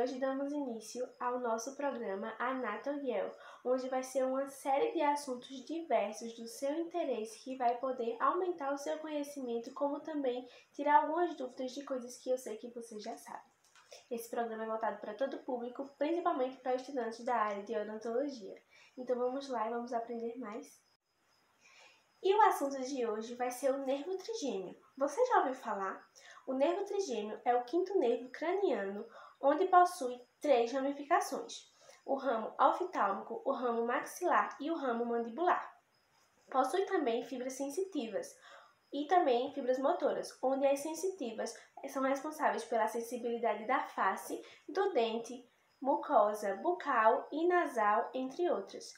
hoje damos início ao nosso programa Anatoguel, onde vai ser uma série de assuntos diversos do seu interesse que vai poder aumentar o seu conhecimento, como também tirar algumas dúvidas de coisas que eu sei que você já sabe. Esse programa é voltado para todo o público, principalmente para estudantes da área de odontologia. Então vamos lá e vamos aprender mais. E o assunto de hoje vai ser o nervo trigêmeo. Você já ouviu falar? O nervo trigêmeo é o quinto nervo craniano, onde possui 3 ramificações: o ramo oftálmico, o ramo maxilar e o ramo mandibular. Possui também fibras sensitivas e também fibras motoras, onde as sensitivas são responsáveis pela sensibilidade da face, do dente, mucosa bucal e nasal, entre outras.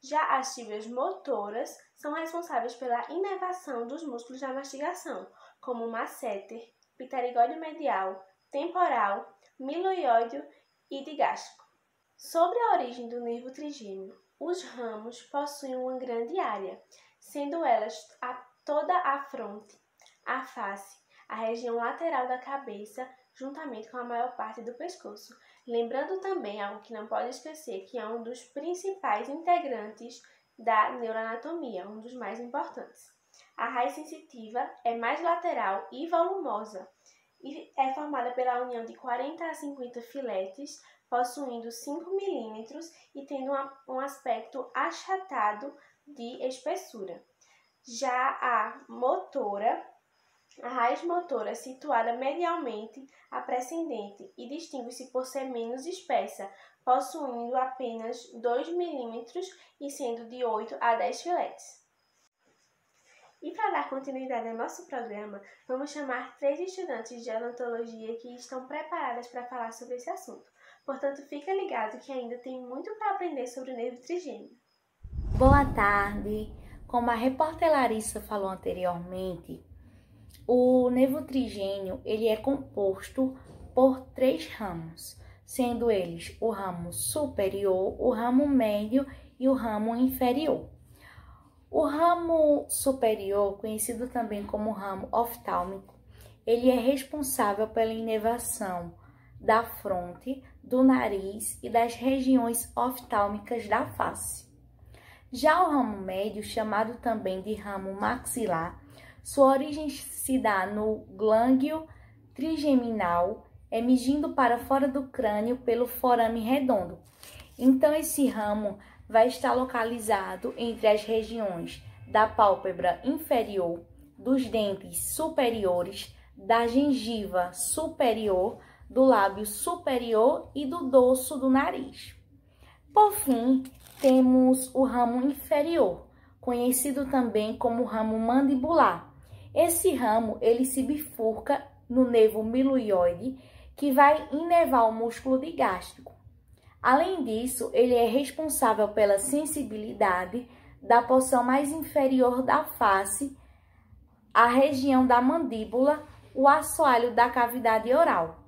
Já as fibras motoras são responsáveis pela inervação dos músculos da mastigação, como o masseter, pterigóide medial, temporal, miloióideo e digástrico. Sobre a origem do nervo trigêmeo, os ramos possuem uma grande área, sendo elas toda a fronte, a face, a região lateral da cabeça, juntamente com a maior parte do pescoço. Lembrando também algo que não pode esquecer, que é um dos principais integrantes da neuroanatomia, um dos mais importantes. A raiz sensitiva é mais lateral e volumosa e é formada pela união de 40 a 50 filetes, possuindo 5 milímetros e tendo um aspecto achatado de espessura. Já a raiz motora é situada medialmente à precedente e distingue-se por ser menos espessa, possuindo apenas 2 milímetros e sendo de 8 a 10 filetes. E para dar continuidade ao nosso programa, vamos chamar 3 estudantes de odontologia que estão preparadas para falar sobre esse assunto. Portanto, fica ligado que ainda tem muito para aprender sobre o nervo trigêmeo. Boa tarde! Como a repórter Larissa falou anteriormente, o nervo trigêmeo ele é composto por 3 ramos, sendo eles o ramo superior, o ramo médio e o ramo inferior. O ramo superior, conhecido também como ramo oftálmico, ele é responsável pela inervação da fronte, do nariz e das regiões oftálmicas da face. Já o ramo médio, chamado também de ramo maxilar, sua origem se dá no glândulo trigeminal, emergindo para fora do crânio pelo forame redondo. Então, esse ramo vai estar localizado entre as regiões da pálpebra inferior, dos dentes superiores, da gengiva superior, do lábio superior e do dorso do nariz. Por fim, temos o ramo inferior, conhecido também como ramo mandibular. Esse ramo ele se bifurca no nervo miloióide, que vai inervar o músculo digástrico. Além disso, ele é responsável pela sensibilidade da porção mais inferior da face, a região da mandíbula, o assoalho da cavidade oral,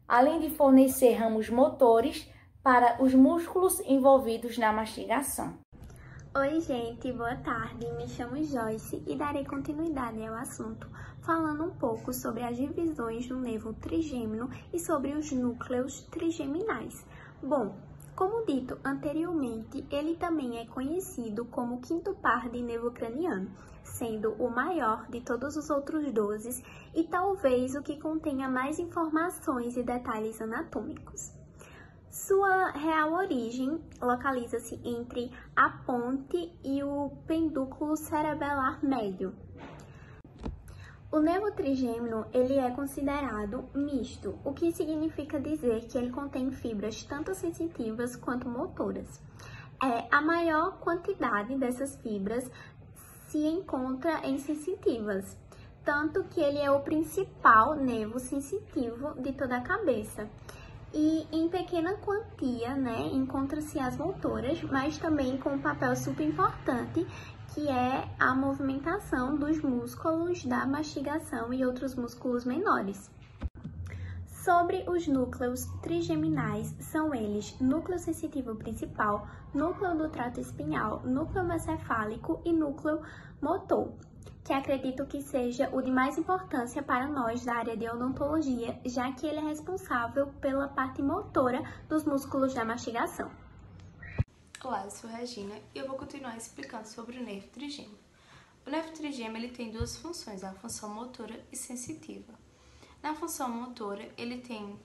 além de fornecer ramos motores para os músculos envolvidos na mastigação. Oi gente, boa tarde, me chamo Joyce e darei continuidade ao assunto, falando um pouco sobre as divisões do nervo trigêmeo e sobre os núcleos trigeminais. Bom, como dito anteriormente, ele também é conhecido como o quinto par de nervo craniano, sendo o maior de todos os outros 12 e talvez o que contenha mais informações e detalhes anatômicos. Sua real origem localiza-se entre a ponte e o pendúculo cerebelar médio. O nervo trigêmeo ele é considerado misto, o que significa dizer que ele contém fibras tanto sensitivas quanto motoras. A maior quantidade dessas fibras se encontra em sensitivas, tanto que ele é o principal nervo sensitivo de toda a cabeça. E em pequena quantia, encontra-se as motoras, mas também com um papel super importante, que é a movimentação dos músculos da mastigação e outros músculos menores. Sobre os núcleos trigeminais, são eles núcleo sensitivo principal, núcleo do trato espinhal, núcleo mesencefálico e núcleo motor. que acredito que seja o de mais importância para nós da área de odontologia, já que ele é responsável pela parte motora dos músculos da mastigação. Olá, eu sou Regina e eu vou continuar explicando sobre o nervo trigêmeo. O nervo trigêmeo ele tem duas funções, a função motora e sensitiva. Na função motora, ele tem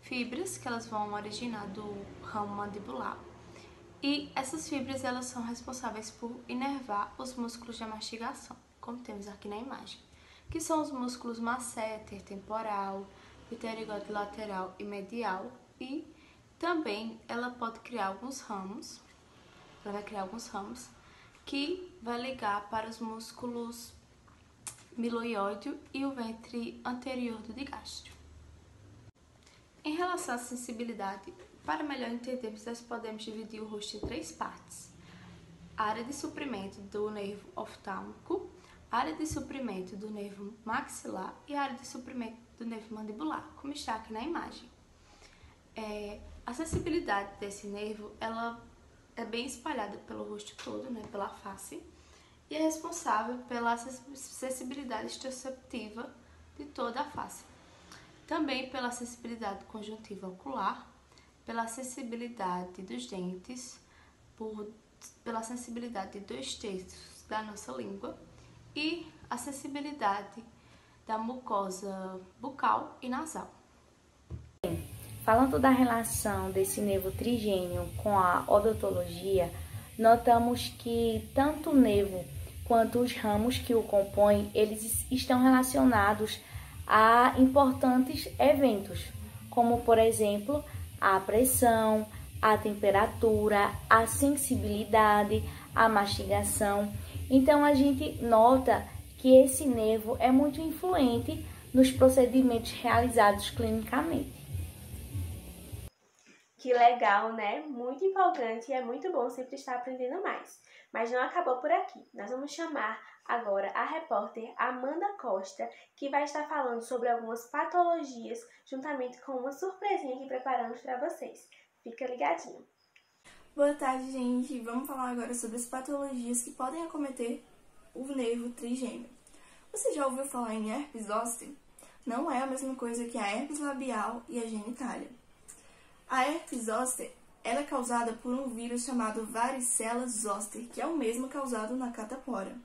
fibras que elas vão originar do ramo mandibular e essas fibras elas são responsáveis por inervar os músculos da mastigação, como temos aqui na imagem, que são os músculos masseter, temporal, pterigode lateral e medial, e também ela pode criar alguns ramos, que vai ligar para os músculos miloióideo e o ventre anterior do digastro. Em relação à sensibilidade, para melhor entendermos, nós podemos dividir o rosto em três partes: a área de suprimento do nervo oftálmico, a área de suprimento do nervo maxilar e a área de suprimento do nervo mandibular, como está aqui na imagem. A sensibilidade desse nervo ela é bem espalhada pelo rosto todo, né, pela face, e é responsável pela sensibilidade estereoceptiva de toda a face. Também pela sensibilidade conjuntiva ocular, pela sensibilidade dos dentes, pela sensibilidade de 2/3 da nossa língua e a sensibilidade da mucosa bucal e nasal. Falando da relação desse nervo trigêmeo com a odontologia, notamos que tanto o nervo quanto os ramos que o compõem, eles estão relacionados a importantes eventos, como por exemplo, a pressão, a temperatura, a sensibilidade, a mastigação. Então a gente nota que esse nervo é muito influente nos procedimentos realizados clinicamente. Que legal, né? Muito empolgante e é muito bom sempre estar aprendendo mais. Mas não acabou por aqui. Nós vamos chamar agora a repórter Amanda Costa, que vai estar falando sobre algumas patologias, juntamente com uma surpresinha que preparamos para vocês. Fica ligadinho. Boa tarde, gente. Vamos falar agora sobre as patologias que podem acometer o nervo trigêmeo. Você já ouviu falar em herpes zoster? Não é a mesma coisa que a herpes labial e a genitália. A herpes zoster ela é causada por um vírus chamado varicela zoster, que é o mesmo causado na catapora.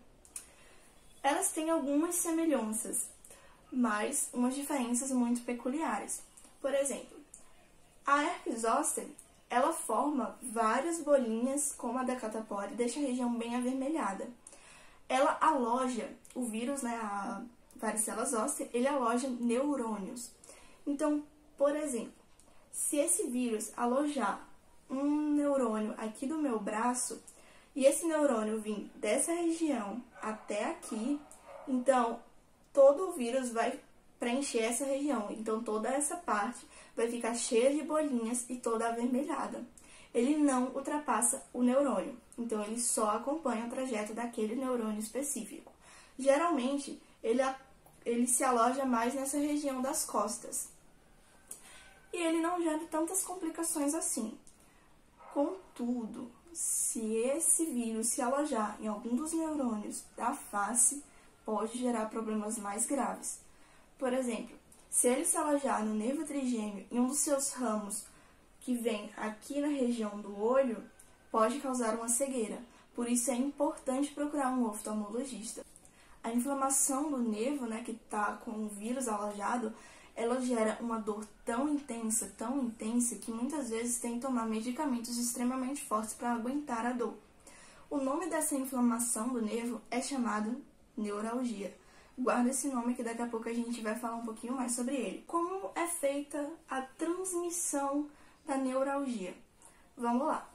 Elas têm algumas semelhanças, mas umas diferenças muito peculiares. Por exemplo, a herpes zoster ela forma várias bolinhas como a da catapora e deixa a região bem avermelhada. Ela aloja, o vírus, né, a varicela zoster, ele aloja neurônios. Então, por exemplo, se esse vírus alojar um neurônio aqui do meu braço e esse neurônio vir dessa região até aqui, então todo o vírus vai preencher essa região. Então toda essa parte vai ficar cheia de bolinhas e toda avermelhada. Ele não ultrapassa o neurônio, então ele só acompanha o trajeto daquele neurônio específico. Geralmente ele se aloja mais nessa região das costas. E ele não gera tantas complicações assim. Contudo, se esse vírus se alojar em algum dos neurônios da face, pode gerar problemas mais graves. Por exemplo, se ele se alojar no nervo trigêmeo em um dos seus ramos que vem aqui na região do olho, pode causar uma cegueira. Por isso é importante procurar um oftalmologista. A inflamação do nervo, né, que está com o vírus alojado, ela gera uma dor tão intensa, que muitas vezes tem que tomar medicamentos extremamente fortes para aguentar a dor. O nome dessa inflamação do nervo é chamado neuralgia. Guarda esse nome que daqui a pouco a gente vai falar um pouquinho mais sobre ele. Como é feita a transmissão da neuralgia? Vamos lá.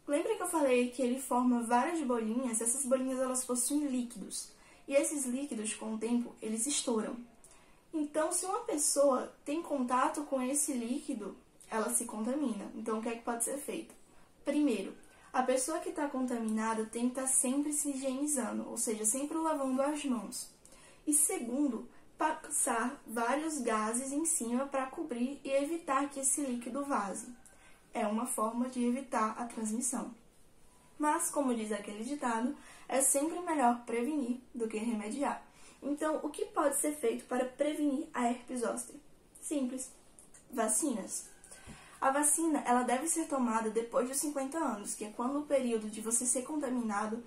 Lembra que eu falei que ele forma várias bolinhas? Essas bolinhas elas possuem líquidos. E esses líquidos, com o tempo, eles estouram. Então, se uma pessoa tem contato com esse líquido, ela se contamina. Então, o que é que pode ser feito? Primeiro, a pessoa que está contaminada tem que estar sempre se higienizando, ou seja, sempre lavando as mãos. E segundo, passar vários gases em cima para cobrir e evitar que esse líquido vaze. É uma forma de evitar a transmissão. Mas, como diz aquele ditado, é sempre melhor prevenir do que remediar. Então, o que pode ser feito para prevenir a herpes zoster? Simples. Vacinas. A vacina, ela deve ser tomada depois dos 50 anos, que é quando o período de você ser contaminado,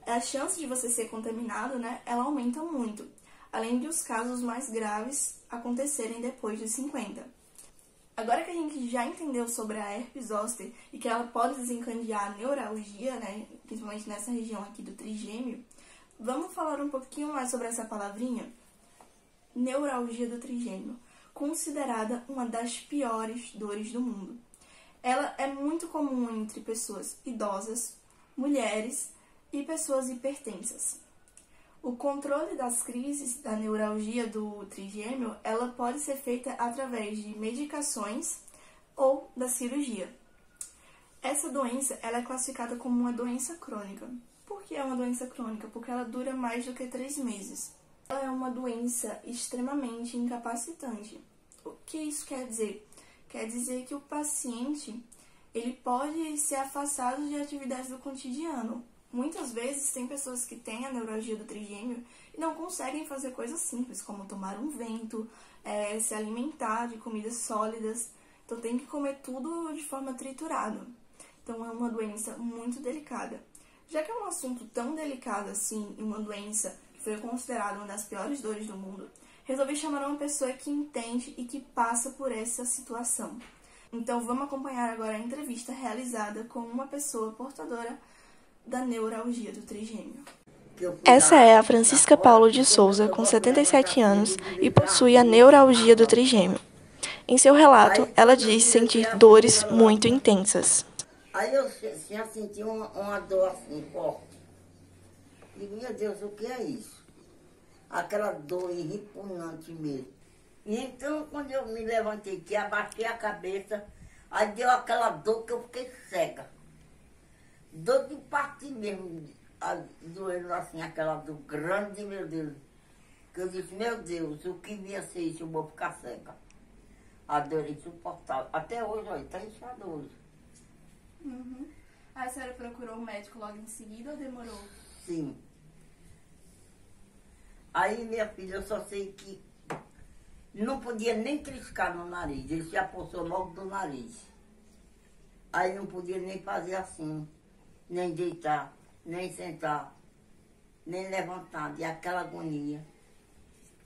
a chance de você ser contaminado, né, ela aumenta muito, além de os casos mais graves acontecerem depois dos 50. Agora que a gente já entendeu sobre a herpes zoster e que ela pode desencadear a neuralgia, né, principalmente nessa região aqui do trigêmeo, vamos falar um pouquinho mais sobre essa palavrinha? Neuralgia do trigêmeo, considerada uma das piores dores do mundo. Ela é muito comum entre pessoas idosas, mulheres e pessoas hipertensas. O controle das crises da neuralgia do trigêmeo, ela pode ser feita através de medicações ou da cirurgia. Essa doença, ela é classificada como uma doença crônica. Por que é uma doença crônica? Porque ela dura mais do que 3 meses. Ela é uma doença extremamente incapacitante. O que isso quer dizer? Quer dizer que o paciente, ele pode ser afastado de atividades do cotidiano. Muitas vezes tem pessoas que têm a neuralgia do trigêmeo e não conseguem fazer coisas simples, como tomar um vento, se alimentar de comidas sólidas. Então tem que comer tudo de forma triturada. Então é uma doença muito delicada. Já que é um assunto tão delicado assim, e uma doença que foi considerada uma das piores dores do mundo, resolvi chamar uma pessoa que entende e que passa por essa situação. Então vamos acompanhar agora a entrevista realizada com uma pessoa portadora da neuralgia do trigêmeo. Essa é a Francisca Paulo de Souza, com 77 anos e possui a neuralgia do trigêmeo. Em seu relato, ela diz sentir dores muito intensas. Aí eu já senti uma dor assim, forte. Digo, meu Deus, o que é isso? Aquela dor repugnante mesmo. E então, quando eu me levantei, que abaixei a cabeça, aí deu aquela dor que eu fiquei cega. Dor de partir mesmo, doendo assim, aquela dor grande, meu Deus. Que eu disse, meu Deus, o que vinha ser isso? Eu vou ficar cega. A dor é insuportável. Até hoje, olha, está inchado hoje. Uhum. A senhora procurou um médico logo em seguida ou demorou? Sim. Aí, minha filha, eu só sei que não podia nem triscar no nariz. Ele se apossou logo do nariz. Aí não podia nem fazer assim, nem deitar, nem sentar, nem levantar. E aquela agonia.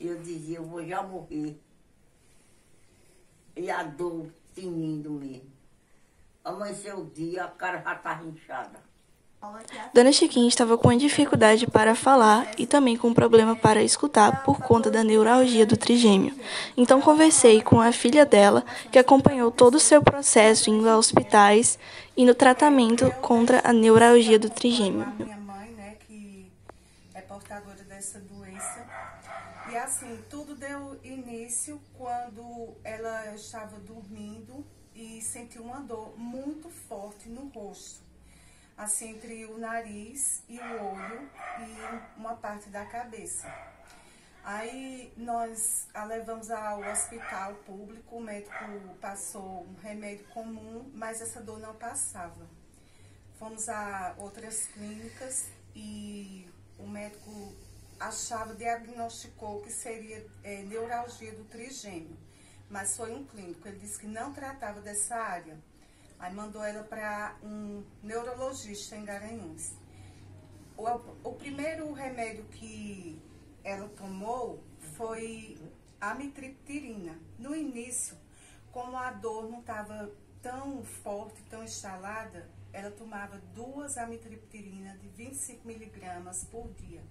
Eu dizia, eu vou já morrer. E a dor tinindo mesmo. Amanheceu o dia, a cara já estava inchada. Dona Chiquinha estava com dificuldade para falar e também com problema para escutar por conta da neuralgia do trigêmeo. Então conversei com a filha dela, que acompanhou todo o seu processo indo a hospitais e no tratamento contra a neuralgia do trigêmeo. Minha mãe, né, que é portadora dessa doença. E assim, tudo deu início quando ela estava dormindo e sentiu uma dor muito forte no rosto. Assim, entre o nariz e o olho e uma parte da cabeça. Aí nós a levamos ao hospital público, o médico passou um remédio comum, mas essa dor não passava. Fomos a outras clínicas e o médico diagnosticou que seria neuralgia do trigêmeo, mas foi um clínico, ele disse que não tratava dessa área. Aí mandou ela para um neurologista em Garanhuns. O primeiro remédio que ela tomou foi amitriptilina. No início, como a dor não estava tão forte, tão instalada, ela tomava 2 amitriptilinas de 25 miligramas por dia.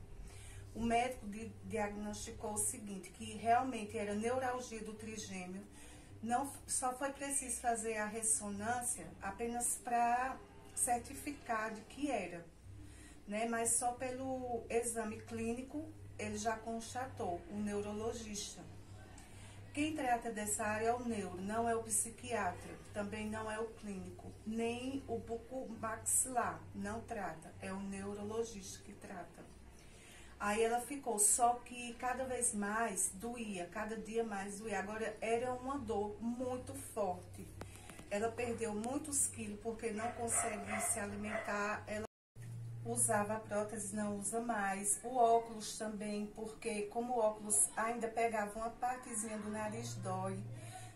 O médico diagnosticou o seguinte, que realmente era neuralgia do trigêmeo. Não, só foi preciso fazer a ressonância apenas para certificar de que era, né? Mas só pelo exame clínico ele já constatou, o neurologista. Quem trata dessa área é o neuro, não é o psiquiatra, também não é o clínico, nem o bucomaxilar, não trata, é o neurologista que trata. Aí ela ficou, só que cada vez mais doía, cada dia mais doía. Agora era uma dor muito forte. Ela perdeu muitos quilos porque não consegue se alimentar. Ela usava a prótese, não usa mais. O óculos também, porque como o óculos ainda pegava uma partezinha do nariz, dói.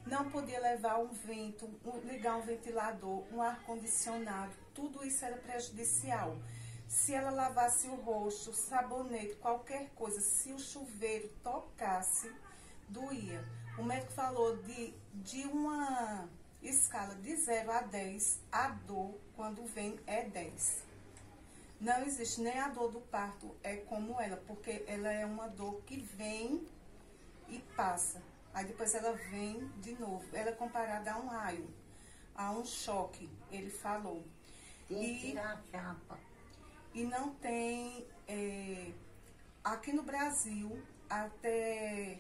Não podia levar um vento, ligar um ventilador, um ar-condicionado. Tudo isso era prejudicial. Se ela lavasse o rosto, sabonete, qualquer coisa, se o chuveiro tocasse, doía. O médico falou de uma escala de 0 a 10, a dor, quando vem, é 10. Não existe nem a dor do parto, é como ela, porque ela é uma dor que vem e passa. Aí depois ela vem de novo. Ela é comparada a um raio, a um choque, ele falou. Tem que tirar a chapa. E não tem, aqui no Brasil, até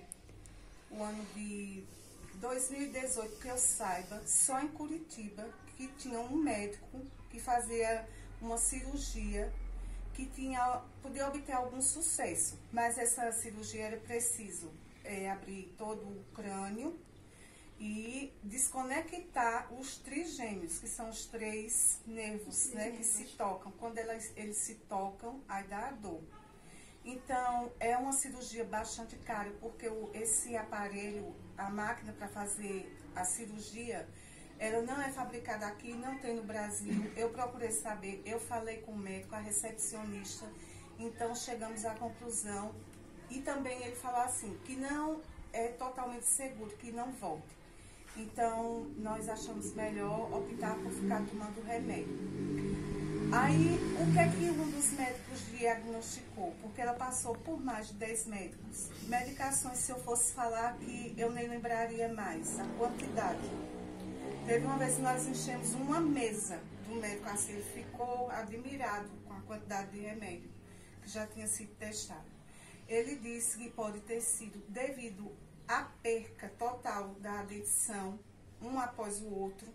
o ano de 2018, que eu saiba, só em Curitiba, que tinha um médico que fazia uma cirurgia que podia obter algum sucesso, mas essa cirurgia era preciso abrir todo o crânio e desconectar os trigêmeos, que são os 3 nervos, né, que se tocam. Quando eles se tocam, aí dá a dor. Então, é uma cirurgia bastante cara, porque esse aparelho, a máquina para fazer a cirurgia, ela não é fabricada aqui, não tem no Brasil. Eu procurei saber, eu falei com o médico, a recepcionista, então chegamos à conclusão. E também ele falou assim, que não é totalmente seguro, que não volte. Então, nós achamos melhor optar por ficar tomando remédio. Aí, o que é que um dos médicos diagnosticou? Porque ela passou por mais de 10 médicos. Medicações, se eu fosse falar aqui, eu nem lembraria mais a quantidade. Teve uma vez que nós enchemos uma mesa do médico, assim, ele ficou admirado com a quantidade de remédio que já tinha sido testado. Ele disse que pode ter sido devido à perca total da dentição, um após o outro,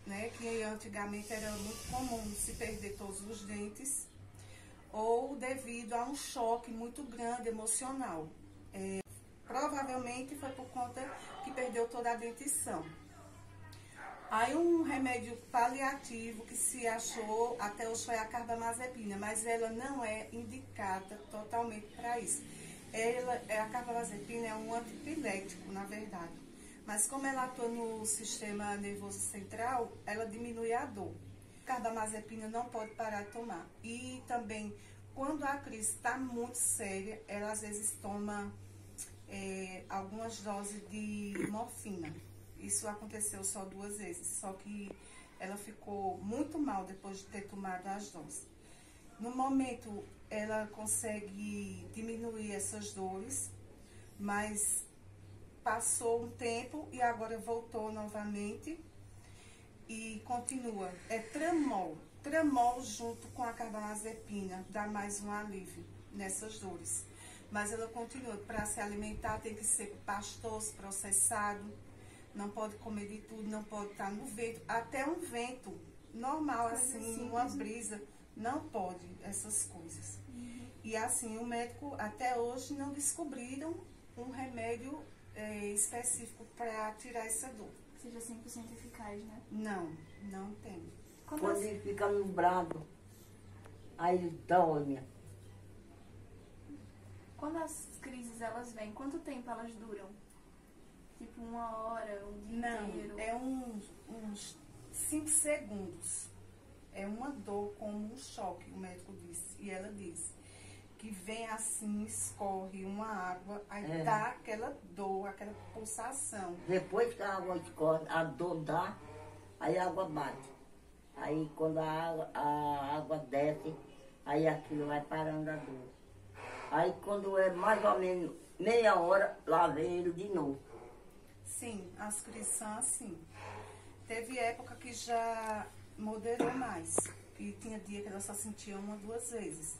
né? Que antigamente era muito comum se perder todos os dentes, ou devido a um choque muito grande emocional. Provavelmente foi por conta que perdeu toda a dentição. Aí um remédio paliativo que se achou até hoje foi a carbamazepina, mas ela não é indicada totalmente para isso. A carbamazepina é um antipilético, na verdade. Mas como ela atua no sistema nervoso central, ela diminui a dor. Carbamazepina não pode parar de tomar. E também, quando a crise está muito séria, ela às vezes toma algumas doses de morfina. Isso aconteceu só 2 vezes, só que ela ficou muito mal depois de ter tomado as doses. No momento, ela consegue diminuir essas dores, mas passou um tempo e agora voltou novamente e continua. É Tramol. Tramol junto com a carbamazepina dá mais um alívio nessas dores. Mas ela continua. Para se alimentar tem que ser pastoso, processado. Não pode comer de tudo, não pode estar no vento. Até um vento normal, assim, uma brisa, não pode essas coisas. E assim, o médico até hoje não descobriram um remédio específico para tirar essa dor. Seja 100% eficaz, né? Não tem. Quando ele fica nublado, aí dói. Quando as crises elas vêm, quanto tempo elas duram? Tipo 1 hora, um dia inteiro? Não, é uns 5 segundos. É uma dor como um choque, o médico disse. E ela disse que vem assim, escorre uma água, aí dá aquela dor, aquela pulsação. Depois que a água escorre, a dor dá, aí a água bate. Aí quando a água desce, aí aquilo vai parando a dor. Aí quando é mais ou menos meia hora, lá vem ele de novo. Sim, as crises são assim. Teve época que já moderou mais. E tinha dia que ela só sentia 1 ou 2 vezes.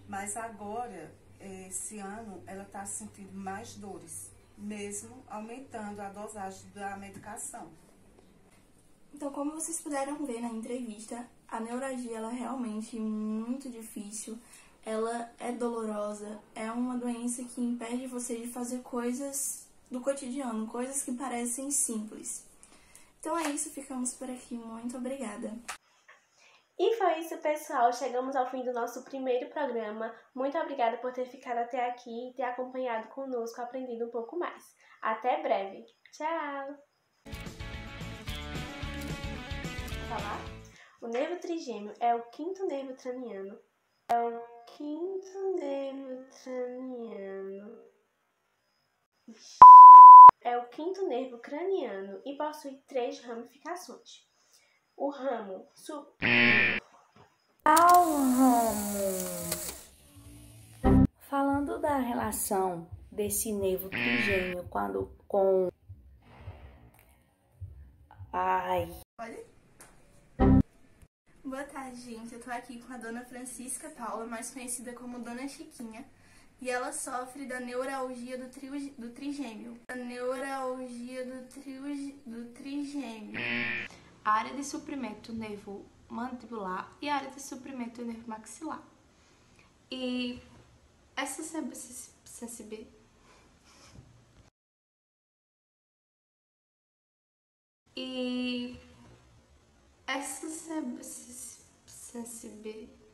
Mas agora, esse ano, ela está sentindo mais dores. Mesmo aumentando a dosagem da medicação. Então, como vocês puderam ver na entrevista, a neuralgia ela é realmente muito difícil. Ela é dolorosa. É uma doença que impede você de fazer coisas do cotidiano, coisas que parecem simples. Então é isso, ficamos por aqui. Muito obrigada. E foi isso, pessoal. Chegamos ao fim do nosso primeiro programa. Muito obrigada por ter ficado até aqui e ter acompanhado conosco, aprendido um pouco mais. Até breve. Tchau! Falar? O nervo trigêmeo é o quinto nervo craniano. É o quinto nervo craniano e possui 3 ramificações. O ramo Falando da relação desse nervo trigêmeo com... Boa tarde, gente. Eu tô aqui com a dona Francisca Paula, mais conhecida como Dona Chiquinha, e ela sofre da neuralgia do trigêmeo. Do trigêmeo. A área de suprimento do nervo mandibular e a área de suprimento do nervo maxilar. E essa sensibilidade sensibilidade